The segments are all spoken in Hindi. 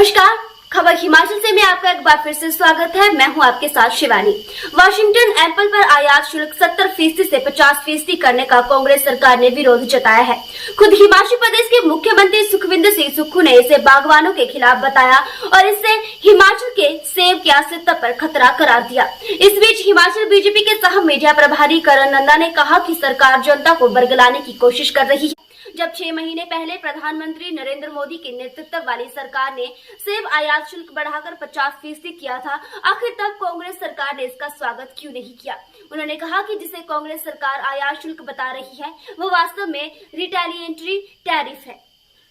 नमस्कार, खबर हिमाचल से में आपका एक बार फिर से स्वागत है। मैं हूं आपके साथ शिवानी। वाशिंगटन एप्पल पर आयात शुल्क 70% से 50% करने का कांग्रेस सरकार ने विरोध जताया है। खुद हिमाचल प्रदेश के मुख्यमंत्री सुखविंदर सिंह सुक्खू ने इसे बागवानों के खिलाफ बताया और इससे हिमाचल के सेब के अस्तित्व पर खतरा करार दिया। इस बीच हिमाचल बीजेपी के सह मीडिया प्रभारी करण नंदा ने कहा कि सरकार जनता को बरगलाने की कोशिश कर रही है। जब 6 महीने पहले प्रधानमंत्री नरेंद्र मोदी के नेतृत्व वाली सरकार ने सेब आयात शुल्क बढ़ाकर 50% किया था, आखिर तब कांग्रेस सरकार ने इसका स्वागत क्यों नहीं किया। उन्होंने कहा कि जिसे कांग्रेस सरकार आयात शुल्क बता रही है वो वास्तव में रिटेलिएटरी टैरिफ है।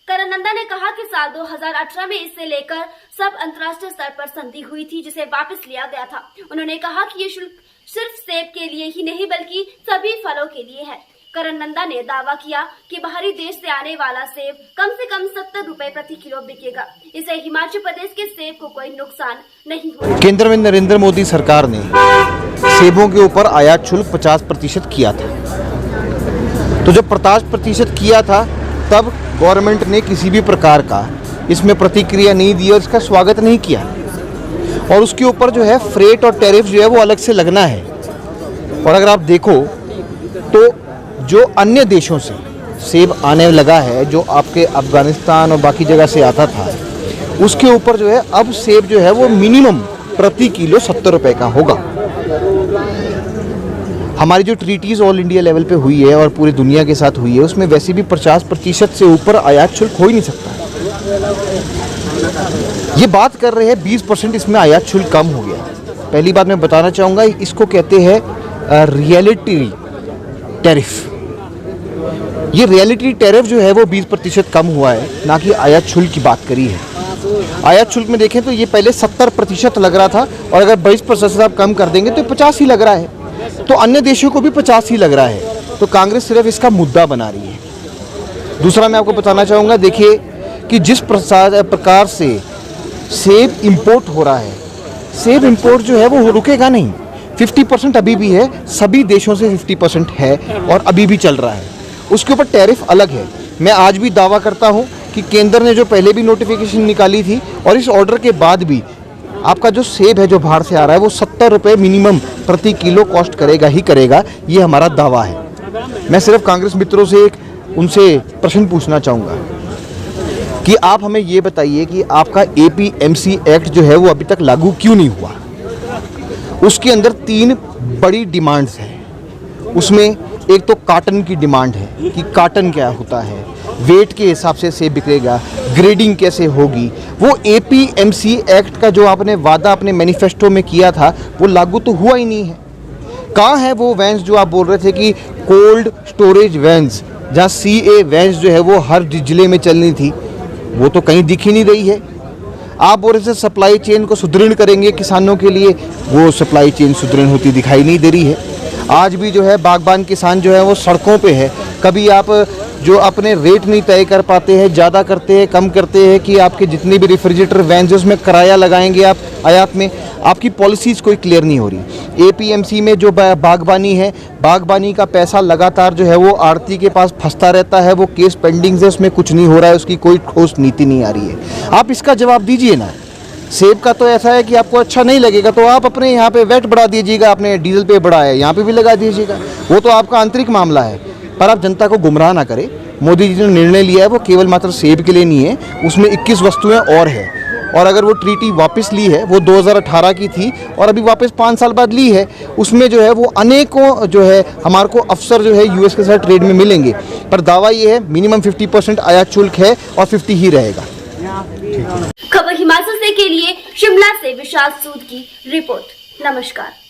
करण नंदा ने कहा कि साल 2018 में इससे लेकर सब अंतर्राष्ट्रीय स्तर पर संधि हुई थी, जिसे वापस लिया गया था। उन्होंने कहा कि ये शुल्क सिर्फ सेब के लिए ही नहीं बल्कि सभी फलों के लिए है। करण नंदा ने दावा किया कि बाहरी देश से आने वाला सेब कम से कम 70 रुपए प्रति किलो बिकेगा। इससे हिमाचल प्रदेश के सेब को कोई नुकसान नहीं होगा। केंद्र में नरेंद्र मोदी सरकार ने सेबों के ऊपर आयात शुल्क 50% किया था। तो जब 50% किया था तब गवर्नमेंट ने किसी भी प्रकार का इसमें प्रतिक्रिया नहीं दी और इसका स्वागत नहीं किया। और उसके ऊपर जो है फ्रेट और टैरिफ जो है वो अलग से लगना है। और अगर आप देखो तो जो अन्य देशों से सेब आने लगा है, जो आपके अफगानिस्तान और बाकी जगह से आता था, उसके ऊपर जो है अब सेब जो है वो मिनिमम प्रति किलो 70 रुपए का होगा। हमारी जो ट्रीटीज़ ऑल इंडिया लेवल पे हुई है और पूरी दुनिया के साथ हुई है, उसमें वैसे भी 50% से ऊपर आयात शुल्क हो ही नहीं सकता। ये बात कर रहे हैं 20% इसमें आयात शुल्क कम हो गया। पहली बात मैं बताना चाहूँगा, इसको कहते हैं रियलिटी टैरिफ। ये रियलिटी टैरिफ जो है वो 20% कम हुआ है, ना कि आयात शुल्क की बात करी है। आयात शुल्क में देखें तो ये पहले 70% लग रहा था और अगर 20% आप कम कर देंगे तो 50 ही लग रहा है। तो अन्य देशों को भी 50 ही लग रहा है। तो कांग्रेस सिर्फ इसका मुद्दा बना रही है। दूसरा मैं आपको बताना चाहूँगा, देखिए कि जिस प्रकार से सेब इंपोर्ट हो रहा है, सेब इंपोर्ट जो है वो रुकेगा नहीं। 50% अभी भी है, सभी देशों से 50% है और अभी भी चल रहा है। उसके ऊपर टैरिफ अलग है। मैं आज भी दावा करता हूं कि केंद्र ने जो पहले भी नोटिफिकेशन निकाली थी और इस ऑर्डर के बाद भी आपका जो सेब है जो बाहर से आ रहा है वो 70 रुपये मिनिमम प्रति किलो कॉस्ट करेगा ही करेगा। ये हमारा दावा है। मैं सिर्फ कांग्रेस मित्रों से उनसे प्रश्न पूछना चाहूँगा कि आप हमें ये बताइए कि आपका APMC एक्ट जो है वो अभी तक लागू क्यों नहीं हुआ। उसके अंदर 3 बड़ी डिमांड्स हैं। उसमें एक तो काटन की डिमांड है कि काटन क्या होता है, वेट के हिसाब से सेब बिकेगा, ग्रेडिंग कैसे होगी। वो APMC एक्ट का जो आपने वादा अपने मैनिफेस्टो में किया था वो लागू तो हुआ ही नहीं है। कहाँ है वो वैन्स जो आप बोल रहे थे कि कोल्ड स्टोरेज वैन्स, जहाँ CA वैन्स जो है वो हर जिले में चलनी थी, वो तो कहीं दिख ही नहीं रही है। आप बोल रहे थे सप्लाई चेन को सुदृढ़ करेंगे किसानों के लिए, वो सप्लाई चेन सुदृढ़ होती दिखाई नहीं दे रही है। आज भी जो है बागबान किसान जो है वो सड़कों पे है। कभी आप जो अपने रेट नहीं तय कर पाते हैं, ज़्यादा करते हैं, कम करते हैं कि आपके जितने भी रेफ्रिजरेटर वैन जो उसमें किराया लगाएंगे आप आयात में, आपकी पॉलिसीज़ कोई क्लियर नहीं हो रही। APMC में जो बागबानी है, बागबानी का पैसा लगातार जो है वो आड़ती के पास फंसता रहता है। वो केस पेंडिंग है, उसमें कुछ नहीं हो रहा है, उसकी कोई ठोस नीति नहीं आ रही है। आप इसका जवाब दीजिए ना। सेब का तो ऐसा है कि आपको अच्छा नहीं लगेगा तो आप अपने यहाँ पे वैट बढ़ा दीजिएगा, आपने डीजल पे बढ़ाया है यहाँ पे भी लगा दीजिएगा, वो तो आपका आंतरिक मामला है। पर आप जनता को गुमराह ना करें। मोदी जी ने निर्णय लिया है वो केवल मात्र सेब के लिए नहीं है, उसमें 21 वस्तुएं और है। और अगर वो ट्रीटी वापस ली है, वो 2018 की थी और अभी वापस 5 साल बाद ली है, उसमें जो है वो अनेकों जो है हमारे को अफसर जो है US के साथ ट्रेड में मिलेंगे। पर दावा ये है मिनिमम 50% आयात शुल्क है और 50 ही रहेगा। खबर हिमाचल से के लिए शिमला से विशाल सूद की रिपोर्ट। नमस्कार।